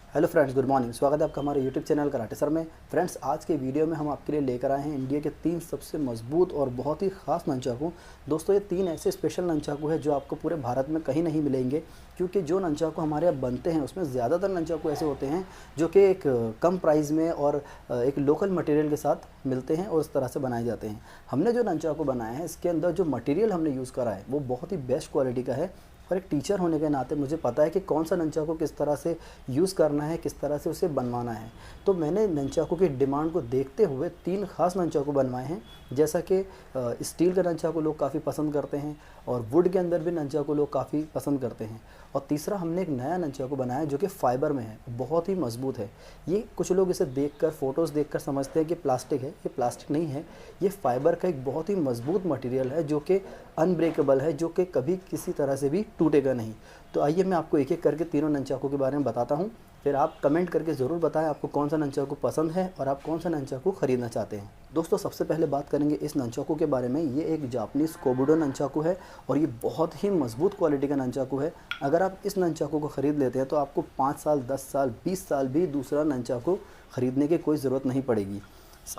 Hello friends, good morning. स्वागत है आपका हमारे यूट्यूब चैनल कराटे सर में। फ्रेंड्स, आज के वीडियो में हम आपके लिए लेकर आए हैं इंडिया के 3 सबसे मजबूत और बहुत ही ख़ास नंचाकू। दोस्तों, ये 3 ऐसे स्पेशल नंचाकू है जो आपको पूरे भारत में कहीं नहीं मिलेंगे, क्योंकि जो नंचाकू हमारे यहाँ बनते हैं उसमें ज़्यादातर नंचाकू ऐसे होते हैं जो कि एक कम प्राइस में और एक लोकल मटेरियल के साथ मिलते हैं और उस तरह से बनाए जाते हैं। हमने जो नंचाकू बनाया है, इसके अंदर जो मटेरियल हमने यूज़ करा है वो बहुत ही बेस्ट क्वालिटी का है। और एक टीचर होने के नाते मुझे पता है कि कौन सा नंचाकू किस तरह से यूज़ करना है, किस तरह से उसे बनवाना है। तो मैंने नंचाकू की डिमांड को देखते हुए 3 खास नंचाकू बनवाए हैं। जैसा कि स्टील का नंचाकू लोग काफ़ी पसंद करते हैं और वुड के अंदर भी नंचाकू लोग काफ़ी पसंद करते हैं। और तीसरा, हमने एक नया नंचाकू बनाया जो कि फाइबर में है, बहुत ही मजबूत है। ये कुछ लोग इसे देखकर, फ़ोटोज़ देखकर समझते हैं कि प्लास्टिक है। ये प्लास्टिक नहीं है, ये फाइबर का एक बहुत ही मजबूत मटेरियल है जो कि अनब्रेकेबल है, जो कि कभी किसी तरह से भी टूटेगा नहीं। तो आइए मैं आपको एक एक करके तीनों नंचाकू के बारे में बताता हूँ, फिर आप कमेंट करके ज़रूर बताएं आपको कौन सा नंचाकू पसंद है और आप कौन सा नंचाकू ख़रीदना चाहते हैं। दोस्तों, सबसे पहले बात करेंगे इस नंचाकू के बारे में। ये एक जापानीज़ कोबुडो नंचाकू है और ये बहुत ही मजबूत क्वालिटी का नंचाकू है। अगर आप इस नंचाकू को ख़रीद लेते हैं तो आपको 5 साल, 10 साल, 20 साल भी दूसरा नंचाकू ख़रीदने की कोई ज़रूरत नहीं पड़ेगी।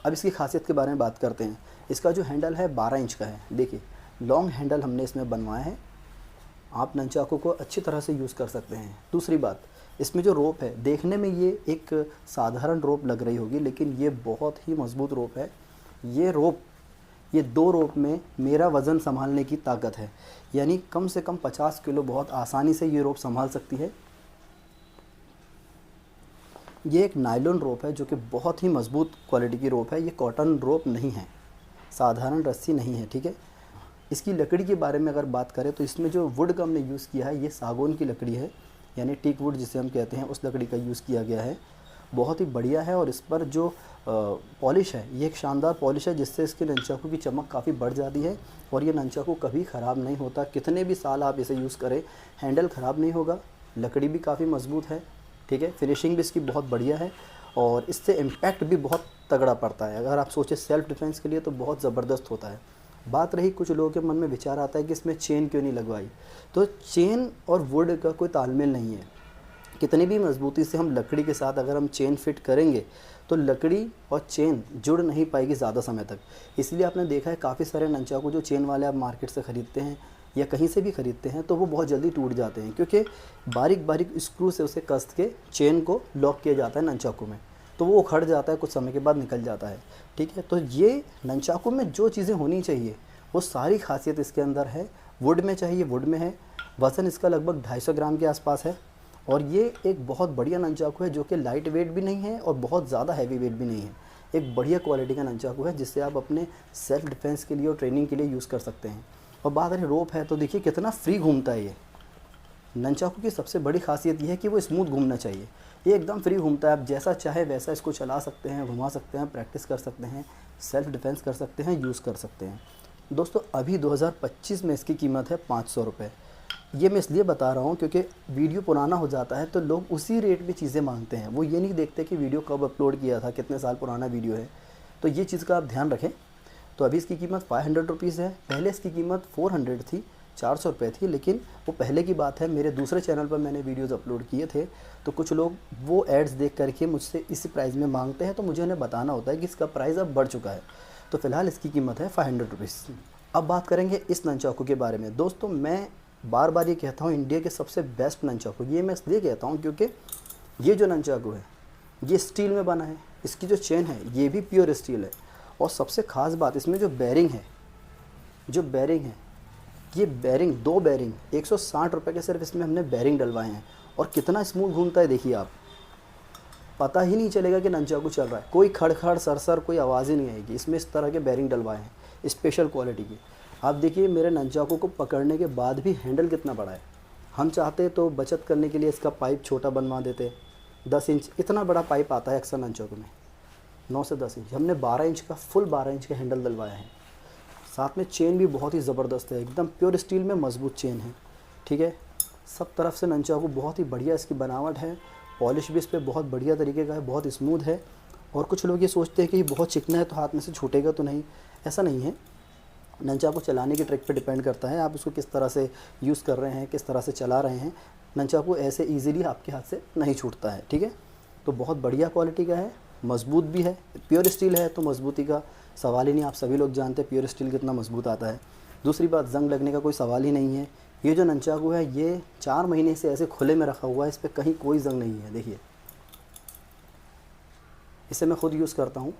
अब इसकी खासियत के बारे में बात करते हैं। इसका जो हैंडल है 12 इंच का है। देखिए, लॉन्ग हैंडल हमने इसमें बनवाया है। आप नंचाकू को अच्छी तरह से यूज़ कर सकते हैं। दूसरी बात, इसमें जो रोप है, देखने में ये एक साधारण रोप लग रही होगी, लेकिन ये बहुत ही मजबूत रोप है। ये 2 रोप में मेरा वज़न संभालने की ताकत है, यानी कम से कम 50 किलो बहुत आसानी से ये रोप संभाल सकती है। ये एक नायलॉन रोप है जो कि बहुत ही मजबूत क्वालिटी की रोप है। ये कॉटन रोप नहीं है, साधारण रस्सी नहीं है, ठीक है। इसकी लकड़ी के बारे में अगर बात करें तो इसमें जो वुड का हमने यूज़ किया है, ये सागौन की लकड़ी है, यानी टीक वुड जिसे हम कहते हैं, उस लकड़ी का यूज़ किया गया है। बहुत ही बढ़िया है। और इस पर जो पॉलिश है, ये एक शानदार पॉलिश है जिससे इसके नंचाकू की चमक काफ़ी बढ़ जाती है और ये नंचाकू कभी ख़राब नहीं होता। कितने भी साल आप इसे यूज़ करें, हैंडल ख़राब नहीं होगा। लकड़ी भी काफ़ी मजबूत है, ठीक है। फिनिशिंग भी इसकी बहुत बढ़िया है और इससे इम्पैक्ट भी बहुत तगड़ा पड़ता है। अगर आप सोचें सेल्फ़ डिफेंस के लिए तो बहुत ज़बरदस्त होता है। बात रही, कुछ लोगों के मन में विचार आता है कि इसमें चेन क्यों नहीं लगवाई। तो चेन और वुड का कोई तालमेल नहीं है। कितनी भी मजबूती से हम लकड़ी के साथ अगर हम चेन फिट करेंगे तो लकड़ी और चेन जुड़ नहीं पाएगी ज़्यादा समय तक। इसलिए आपने देखा है काफ़ी सारे नंचाकू जो चेन वाले आप मार्केट से ख़रीदते हैं या कहीं से भी ख़रीदते हैं तो वो बहुत जल्दी टूट जाते हैं, क्योंकि बारीक बारीक स्क्रू से उसे कस के चेन को लॉक किया जाता है नंचाकू में, तो वो उखड़ जाता है, कुछ समय के बाद निकल जाता है, ठीक है। तो ये नंचाकू में जो चीज़ें होनी चाहिए वो सारी खासियत इसके अंदर है। वुड में चाहिए, वुड में है। वज़न इसका लगभग 250 ग्राम के आसपास है और ये एक बहुत बढ़िया नंचाकू है जो कि लाइट वेट भी नहीं है और बहुत ज़्यादा हैवी वेट भी नहीं है। एक बढ़िया क्वालिटी का नंचाकू है जिससे आप अपने सेल्फ डिफेंस के लिए और ट्रेनिंग के लिए यूज़ कर सकते हैं। और बात रही रोप है, तो देखिए कितना फ्री घूमता है ये। नंचाकू की सबसे बड़ी खासियत ये है कि वो स्मूथ घूमना चाहिए। ये एकदम फ्री घूमता है, आप जैसा चाहे वैसा इसको चला सकते हैं, घुमा सकते हैं, प्रैक्टिस कर सकते हैं, सेल्फ डिफेंस कर सकते हैं, यूज़ कर सकते हैं। दोस्तों, अभी 2025 में इसकी कीमत है 500 रुपये। ये मैं इसलिए बता रहा हूँ क्योंकि वीडियो पुराना हो जाता है तो लोग उसी रेट में चीज़ें मांगते हैं। वो ये नहीं देखते कि वीडियो कब अपलोड किया था, कितने साल पुराना वीडियो है। तो ये चीज़ का आप ध्यान रखें। तो अभी इसकी कीमत 500 रुपीज़ है। पहले इसकी कीमत 400 थी, 400 रुपये थी, लेकिन वो पहले की बात है। मेरे दूसरे चैनल पर मैंने वीडियोज़ अपलोड किए थे तो कुछ लोग वो एड्स देख करके मुझसे इसी प्राइस में मांगते हैं, तो मुझे उन्हें बताना होता है कि इसका प्राइस अब बढ़ चुका है। तो फ़िलहाल इसकी कीमत है 500 रुपीज़। अब बात करेंगे इस नंचाकू के बारे में। दोस्तों, मैं बार बार ये कहता हूँ इंडिया के सबसे बेस्ट नंचाकू, ये मैं इसलिए कहता हूँ क्योंकि ये जो नंचाकू है ये स्टील में बना है। इसकी जो चेन है ये भी प्योर स्टील है। और सबसे ख़ास बात, इसमें जो बैरिंग है, ये बैरिंग, 2 बैरिंग 160 रुपये के सिर्फ इसमें हमने बैरिंग डलवाए हैं। और कितना स्मूथ घूमता है देखिए आप, पता ही नहीं चलेगा कि नंचाकू चल रहा है। कोई खड़खड़ सरसर कोई आवाज़ ही नहीं आएगी। इसमें इस तरह के बैरिंग डलवाए हैं स्पेशल क्वालिटी की। आप देखिए मेरे नंचाकू को पकड़ने के बाद भी हैंडल कितना बड़ा है। हम चाहते तो बचत करने के लिए इसका पाइप छोटा बनवा देते, 10 इंच, इतना बड़ा पाइप आता है अक्सर नंचाकू में, 9 से 10 इंच। हमने 12 इंच का, फुल 12 इंच का हैंडल डलवाया है। साथ में चेन भी बहुत ही ज़बरदस्त है, एकदम प्योर स्टील में मजबूत चेन है, ठीक है। सब तरफ से नंचाकू बहुत ही बढ़िया इसकी बनावट है। पॉलिश भी इस पर बहुत बढ़िया तरीके का है, बहुत स्मूथ है। और कुछ लोग ये सोचते हैं कि ये बहुत चिकना है तो हाथ में से छूटेगा तो नहीं, ऐसा नहीं है। नंचाकू चलाने की ट्रिक पे डिपेंड करता है, आप उसको किस तरह से यूज़ कर रहे हैं, किस तरह से चला रहे हैं। ननचाकू ऐसे ईज़िली आपके हाथ से नहीं छूटता है, ठीक है। तो बहुत बढ़िया क्वालिटी का है, मज़बूत भी है, प्योर स्टील है तो मज़बूती का सवाल ही नहीं। आप सभी लोग जानते हैं प्योर स्टील कितना मज़बूत आता है। दूसरी बात, ज़ंग लगने का कोई सवाल ही नहीं है। ये जो ननचाकू है ये 4 महीने से ऐसे खुले में रखा हुआ है, इस पर कहीं कोई ज़ंग नहीं है। देखिए, इसे मैं खुद यूज़ करता हूँ।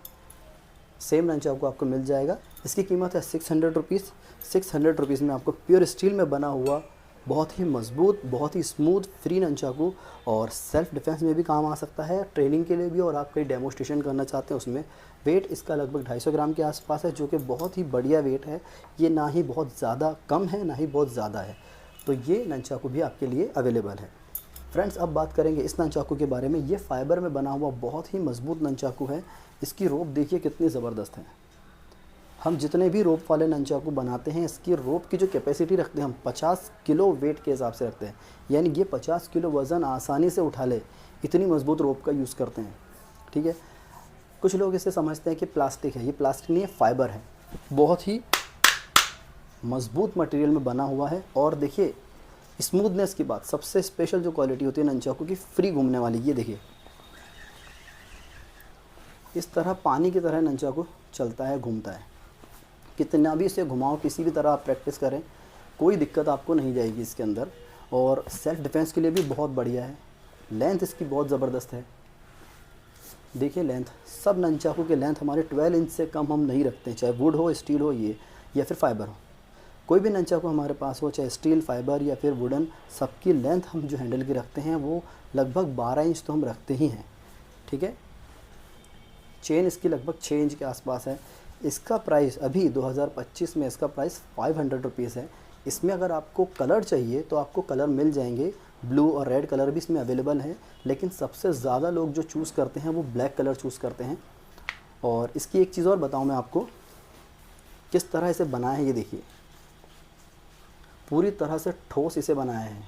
सेम ननचाकू आपको मिल जाएगा। इसकी कीमत है 600 रुपीज़। 600 रुपीज़ में आपको प्योर स्टील में बना हुआ बहुत ही मज़बूत, बहुत ही स्मूथ फ्री ननचाकू, और सेल्फ़ डिफेंस में भी काम आ सकता है, ट्रेनिंग के लिए भी, और आप कहीं डेमोस्ट्रेशन करना चाहते हैं उसमें। वेट इसका लगभग 250 ग्राम के आसपास है, जो कि बहुत ही बढ़िया वेट है। ये ना ही बहुत ज़्यादा कम है, ना ही बहुत ज़्यादा है। तो ये ननचाकू भी आपके लिए अवेलेबल है। फ्रेंड्स, अब बात करेंगे इस ननचाकू के बारे में। ये फाइबर में बना हुआ बहुत ही मज़बूत ननचाकू है। इसकी रोप देखिए कितनी ज़बरदस्त है। हम जितने भी रोप वाले ननचाकू बनाते हैं, इसकी रोप की जो कैपेसिटी रखते हैं हम 50 किलो वेट के हिसाब से रखते हैं। यानी ये 50 किलो वज़न आसानी से उठा ले, इतनी मज़बूत रोप का यूज़ करते हैं, ठीक है। कुछ लोग इसे समझते हैं कि प्लास्टिक है, ये प्लास्टिक नहीं है, फाइबर है। बहुत ही मज़बूत मटेरियल में बना हुआ है। और देखिए स्मूथनेस की बात, सबसे स्पेशल जो क्वालिटी होती है ननचाकू की, फ्री घूमने वाली। ये देखिए इस तरह पानी की तरह ननचाकू चलता है, घूमता है। कितना भी इसे घुमाओ, किसी भी तरह आप प्रैक्टिस करें, कोई दिक्कत आपको नहीं जाएगी इसके अंदर। और सेल्फ़ डिफेंस के लिए भी बहुत बढ़िया है। लेंथ इसकी बहुत ज़बरदस्त है। देखिए लेंथ, सब ननचाकू के लेंथ हमारे 12 इंच से कम हम नहीं रखते, चाहे वुड हो, स्टील हो, ये या फिर फाइबर हो। कोई भी ननचाकू हमारे पास हो, चाहे स्टील, फाइबर या फिर वुडन, सबकी लेंथ हम जो हैंडल की रखते हैं वो लगभग 12 इंच तो हम रखते ही हैं, ठीक है। चेन इसकी लगभग 6 इंच के आसपास है। इसका प्राइस अभी 2025 में इसका प्राइस 500 रुपीज़ है। इसमें अगर आपको कलर चाहिए तो आपको कलर मिल जाएंगे, ब्लू और रेड कलर भी इसमें अवेलेबल है, लेकिन सबसे ज़्यादा लोग जो चूज़ करते हैं वो ब्लैक कलर चूज़ करते हैं। और इसकी एक चीज़ और बताऊं मैं आपको, किस तरह इसे बनाया है। ये देखिए पूरी तरह से ठोस इसे बनाया है,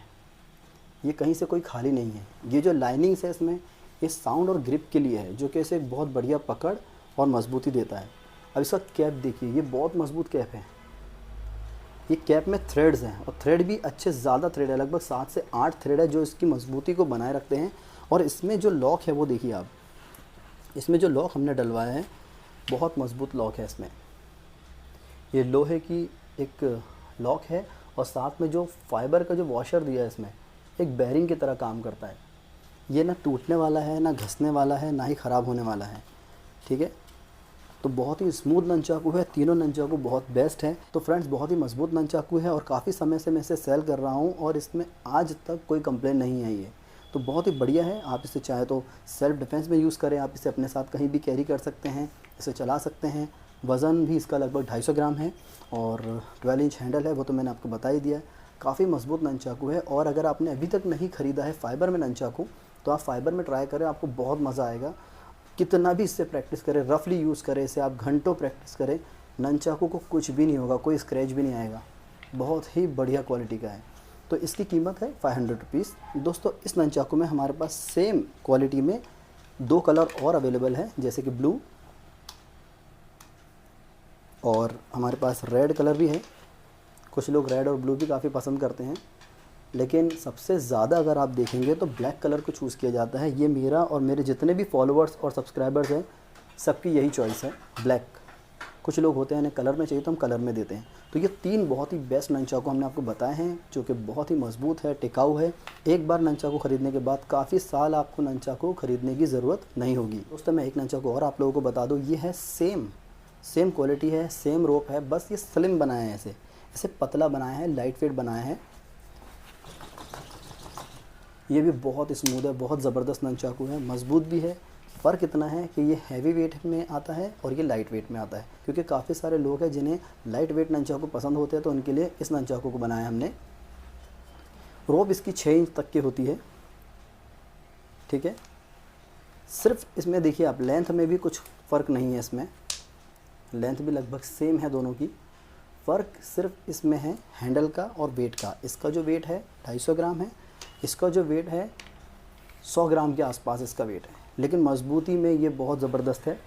ये कहीं से कोई खाली नहीं है। ये जो लाइनिंग्स है इसमें, ये साउंड और ग्रिप के लिए है, जो कि इसे बहुत बढ़िया पकड़ और मजबूती देता है। अब इसका कैप देखिए, ये बहुत मजबूत कैप है। ये कैप में थ्रेड्स हैं, और थ्रेड भी अच्छे ज़्यादा थ्रेड है, लगभग 7 से 8 थ्रेड है जो इसकी मजबूती को बनाए रखते हैं। और इसमें जो लॉक है वो देखिए आप, इसमें जो लॉक हमने डलवाया है बहुत मजबूत लॉक है इसमें। ये लोहे की एक लॉक है, और साथ में जो फाइबर का जो वॉशर दिया है इसमें, एक बेरिंग की तरह काम करता है। ये ना टूटने वाला है, ना घसने वाला है, ना ही ख़राब होने वाला है, ठीक है। तो बहुत ही स्मूथ ननचाकू है, तीनों ननचाकू बहुत बेस्ट हैं। तो फ्रेंड्स, बहुत ही मजबूत ननचाकू है, और काफ़ी समय से मैं इसे सेल कर रहा हूँ, और इसमें आज तक कोई कंप्लेन नहीं आई है। तो बहुत ही बढ़िया है। आप इसे चाहे तो सेल्फ डिफेंस में यूज़ करें, आप इसे अपने साथ कहीं भी कैरी कर सकते हैं, इसे चला सकते हैं। वज़न भी इसका लगभग 250 ग्राम है, और 12 इंच हैंडल है, वो तो मैंने आपको बता ही दिया है। काफ़ी मजबूत ननचाकू है। और अगर आपने अभी तक नहीं ख़रीदा है फाइबर में ननचाकू, तो आप फाइबर में ट्राई करें, आपको बहुत मज़ा आएगा। कितना भी इससे प्रैक्टिस करें, रफली यूज़ करें इसे, आप घंटों प्रैक्टिस करें, ननचाकू को कुछ भी नहीं होगा, कोई स्क्रैच भी नहीं आएगा। बहुत ही बढ़िया क्वालिटी का है। तो इसकी कीमत है 500 रुपीज़। दोस्तों, इस ननचाकू में हमारे पास सेम क्वालिटी में 2 कलर और अवेलेबल है, जैसे कि ब्लू, और हमारे पास रेड कलर भी है। कुछ लोग रेड और ब्लू भी काफ़ी पसंद करते हैं, लेकिन सबसे ज़्यादा अगर आप देखेंगे तो ब्लैक कलर को चूज़ किया जाता है। ये मेरा और मेरे जितने भी फॉलोअर्स और सब्सक्राइबर्स हैं, सबकी यही चॉइस है, ब्लैक। कुछ लोग होते हैं इन्हें कलर में चाहिए तो हम कलर में देते हैं। तो ये 3 बहुत ही बेस्ट ननचाकू हमने आपको बताए हैं, जो कि बहुत ही मजबूत है, टिकाऊ है। एक बार ननचाकू ख़रीदने के बाद काफ़ी साल आपको ननचाकू ख़रीदने की ज़रूरत नहीं होगी। दोस्तों, मैं एक ननचाकू और आप लोगों को बता दूँ, ये है सेम क्वालिटी है, सेम रोप है, बस ये स्लिम बनाया है, इसे पतला बनाया है, लाइट वेट बनाया है। ये भी बहुत स्मूथ है, बहुत ज़बरदस्त ननचाकू है, मजबूत भी है। फ़र्क इतना है कि ये हैवी वेट में आता है और ये लाइट वेट में आता है, क्योंकि काफ़ी सारे लोग हैं जिन्हें लाइट वेट ननचाकू पसंद होते हैं, तो उनके लिए इस ननचाकू को बनाया हमने। रोप इसकी 6 इंच तक की होती है, ठीक है। सिर्फ इसमें देखिए आप, लेंथ में भी कुछ फ़र्क नहीं है, इसमें लेंथ भी लगभग सेम है दोनों की। फ़र्क सिर्फ इसमें है हैंडल का और वेट का। इसका जो वेट है 250 ग्राम है, इसका जो वेट है 100 ग्राम के आसपास इसका वेट है। लेकिन मजबूती में ये बहुत ज़बरदस्त है,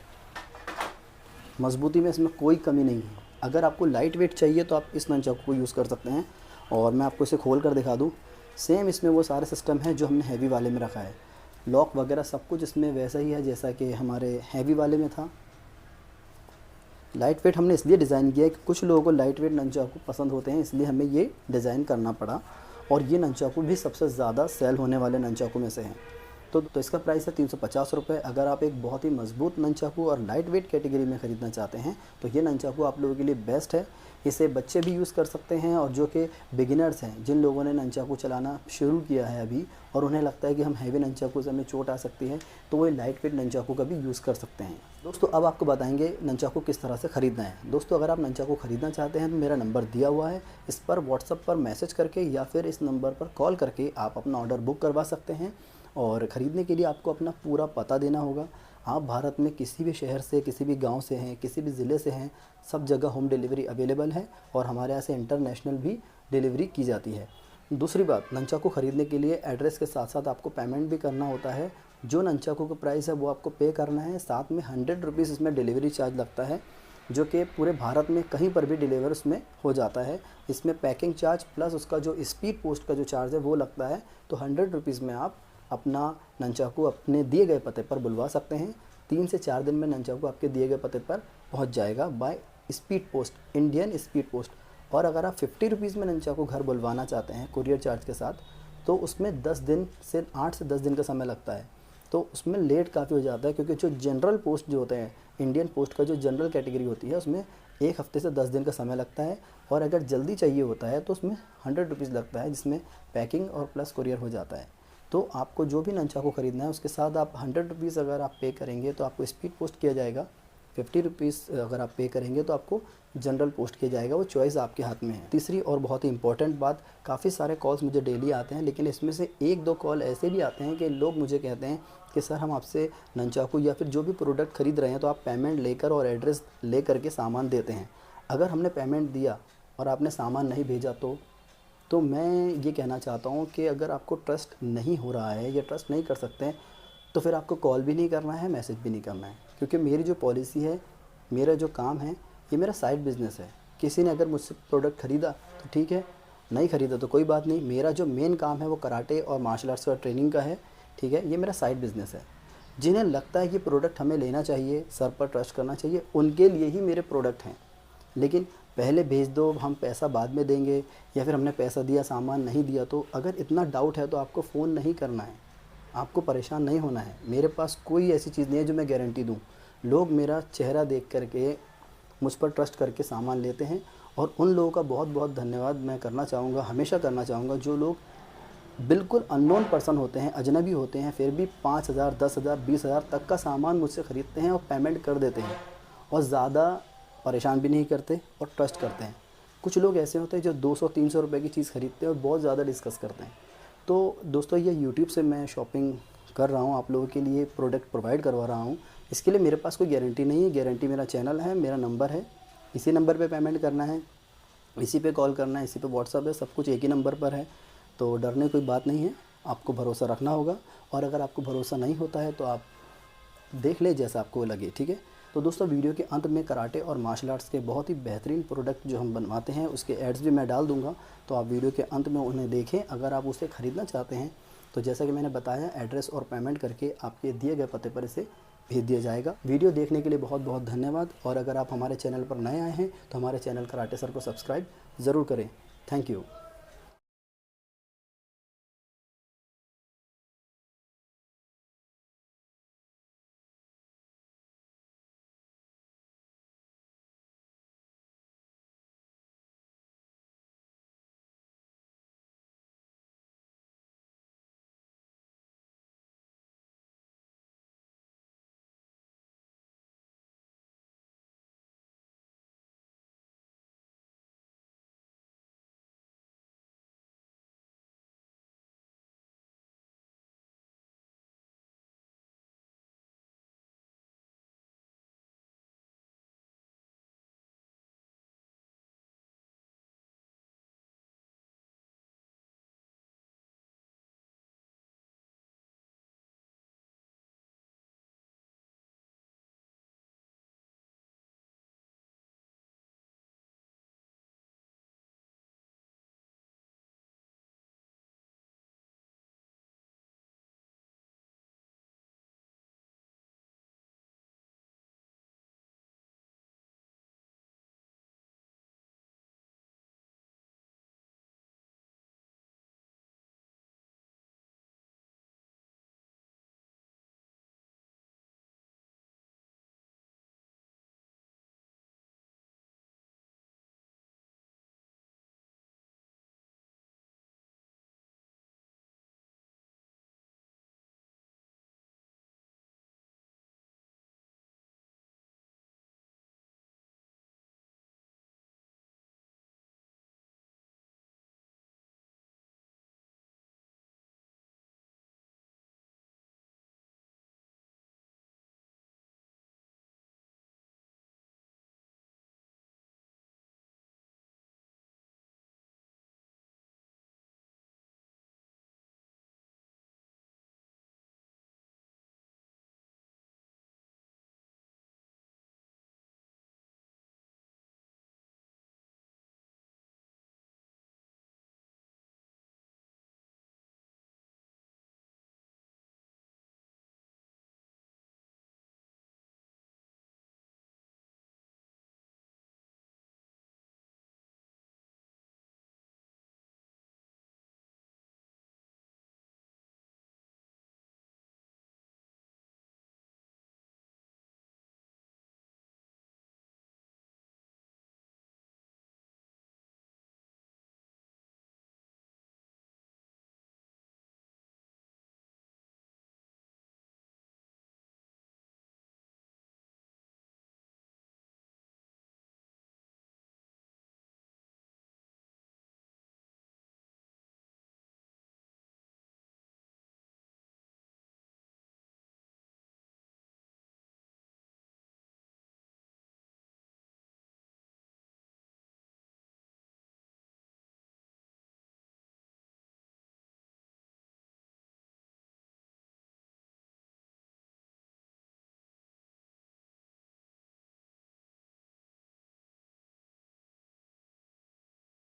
मजबूती में इसमें कोई कमी नहीं है। अगर आपको लाइट वेट चाहिए तो आप इस ननचाकू को यूज़ कर सकते हैं। और मैं आपको इसे खोल कर दिखा दूँ, सेम इसमें वो सारे सिस्टम है जो हमने हैवी वाले में रखा है। लॉक वगैरह सब कुछ इसमें वैसा ही है जैसा कि हमारे हैवी वाले में था। लाइट वेट हमने इसलिए डिज़ाइन किया है कि कुछ लोगों को लाइट वेट नंचाकू पसंद होते हैं, इसलिए हमें ये डिज़ाइन करना पड़ा। और ये नंचाकू भी सबसे ज़्यादा सेल होने वाले नंचाकू में से हैं। तो इसका प्राइस है 350 रुपये। अगर आप एक बहुत ही मजबूत नंचाकू और लाइट वेट कैटेगरी में ख़रीदना चाहते हैं तो ये नंचाकू आप लोगों के लिए बेस्ट है। इसे बच्चे भी यूज़ कर सकते हैं, और जो कि बिगिनर्स हैं, जिन लोगों ने नंचाकू चलाना शुरू किया है अभी और उन्हें लगता है कि हम हैवी नंचाकू से हमें चोट आ सकती है, तो वो लाइट वेट नंचाकू का भी यूज़ कर सकते हैं। दोस्तों अब आपको बताएंगे नंचाकू किस तरह से ख़रीदना है। दोस्तों अगर आप नंचाकू ख़रीदना चाहते हैं तो मेरा नंबर दिया हुआ है, इस पर व्हाट्सएप पर मैसेज करके या फिर इस नंबर पर कॉल करके आप अपना ऑर्डर बुक करवा सकते हैं। और ख़रीदने के लिए आपको अपना पूरा पता देना होगा। आप भारत में किसी भी शहर से, किसी भी गांव से हैं, किसी भी ज़िले से हैं, सब जगह होम डिलीवरी अवेलेबल है और हमारे यहाँ से इंटरनेशनल भी डिलीवरी की जाती है। दूसरी बात, नंचाकू ख़रीदने के लिए एड्रेस के साथ साथ आपको पेमेंट भी करना होता है। जो नंचाकू का प्राइस है वो आपको पे करना है, साथ में 100 रुपीज़ इसमें डिलीवरी चार्ज लगता है, जो कि पूरे भारत में कहीं पर भी डिलीवर उसमें हो जाता है। इसमें पैकिंग चार्ज प्लस उसका जो स्पीड पोस्ट का जो चार्ज है वो लगता है। तो 100 रुपीज़ में आप अपना नंचाकू अपने दिए गए पते पर बुलवा सकते हैं। 3 से 4 दिन में नंचाकू आपके दिए गए पते पर पहुंच जाएगा by speed post, Indian speed post. और अगर आप 50 रुपीज़ में नंचाकू घर बुलवाना चाहते हैं कुरियर चार्ज के साथ, तो उसमें 10 दिन से 8 से 10 दिन का समय लगता है। तो उसमें लेट काफ़ी हो जाता है, क्योंकि जो जनरल पोस्ट जो होते हैं, इंडियन पोस्ट का जो जनरल कैटेगरी होती है, उसमें 1 हफ्ते से 10 दिन का समय लगता है। और अगर जल्दी चाहिए होता है तो उसमें 100 रुपीज़ लगता है, जिसमें पैकिंग और प्लस कुरियर हो जाता है। तो आपको जो भी नंचाकू ख़रीदना है उसके साथ आप 100 रुपीज़ अगर आप पे करेंगे तो आपको स्पीड पोस्ट किया जाएगा। 50 रुपीज़ अगर आप पे करेंगे तो आपको जनरल पोस्ट किया जाएगा। वो चॉइस आपके हाथ में है। तीसरी और बहुत ही इंपॉर्टेंट बात, काफ़ी सारे कॉल्स मुझे डेली आते हैं, लेकिन इसमें से 1-2 कॉल ऐसे भी आते हैं कि लोग मुझे कहते हैं कि सर हम आपसे नंचाकू या फिर जो भी प्रोडक्ट ख़रीद रहे हैं तो आप पेमेंट लेकर और एड्रेस ले करके सामान देते हैं। अगर हमने पेमेंट दिया और आपने सामान नहीं भेजा तो मैं ये कहना चाहता हूँ कि अगर आपको ट्रस्ट नहीं हो रहा है या ट्रस्ट नहीं कर सकते हैं तो फिर आपको कॉल भी नहीं करना है, मैसेज भी नहीं करना है। क्योंकि मेरी जो पॉलिसी है, मेरा जो काम है, ये मेरा साइड बिज़नेस है। किसी ने अगर मुझसे प्रोडक्ट ख़रीदा तो ठीक है, नहीं ख़रीदा तो कोई बात नहीं। मेरा जो मेन काम है वो कराटे और मार्शल आर्ट्स का ट्रेनिंग का है, ठीक है। ये मेरा साइड बिज़नेस है। जिन्हें लगता है कि प्रोडक्ट हमें लेना चाहिए, सर पर ट्रस्ट करना चाहिए, उनके लिए ही मेरे प्रोडक्ट हैं। लेकिन पहले भेज दो, हम पैसा बाद में देंगे, या फिर हमने पैसा दिया सामान नहीं दिया, तो अगर इतना डाउट है तो आपको फ़ोन नहीं करना है, आपको परेशान नहीं होना है। मेरे पास कोई ऐसी चीज़ नहीं है जो मैं गारंटी दूँ। लोग मेरा चेहरा देख करके मुझ पर ट्रस्ट करके सामान लेते हैं, और उन लोगों का बहुत बहुत धन्यवाद मैं करना चाहूँगा, हमेशा करना चाहूँगा, जो लोग बिल्कुल अननोन पर्सन होते हैं, अजनबी होते हैं, फिर भी 5,000, 10,000, 20,000 तक का सामान मुझसे ख़रीदते हैं और पेमेंट कर देते हैं, और ज़्यादा परेशान भी नहीं करते और ट्रस्ट करते हैं। कुछ लोग ऐसे होते हैं जो 200-300 रुपए की चीज़ ख़रीदते हैं और बहुत ज़्यादा डिस्कस करते हैं। तो दोस्तों ये यूट्यूब से मैं शॉपिंग कर रहा हूँ, आप लोगों के लिए प्रोडक्ट प्रोवाइड करवा रहा हूँ। इसके लिए मेरे पास कोई गारंटी नहीं है। गारंटी मेरा चैनल है, मेरा नंबर है, इसी नंबर पे पेमेंट करना है, इसी पे कॉल करना है, इसी पे व्हाट्सअप है, सब कुछ एक ही नंबर पर है। तो डरने कोई बात नहीं है, आपको भरोसा रखना होगा। और अगर आपको भरोसा नहीं होता है तो आप देख ले जैसा आपको लगे, ठीक है। तो दोस्तों वीडियो के अंत में कराटे और मार्शल आर्ट्स के बहुत ही बेहतरीन प्रोडक्ट जो हम बनवाते हैं उसके एड्स भी मैं डाल दूंगा, तो आप वीडियो के अंत में उन्हें देखें। अगर आप उसे ख़रीदना चाहते हैं तो जैसा कि मैंने बताया, एड्रेस और पेमेंट करके आपके दिए गए पते पर इसे भेज दिया जाएगा। वीडियो देखने के लिए बहुत बहुत धन्यवाद। और अगर आप हमारे चैनल पर नए आए हैं तो हमारे चैनल कराटे सर को सब्सक्राइब ज़रूर करें। Thank you.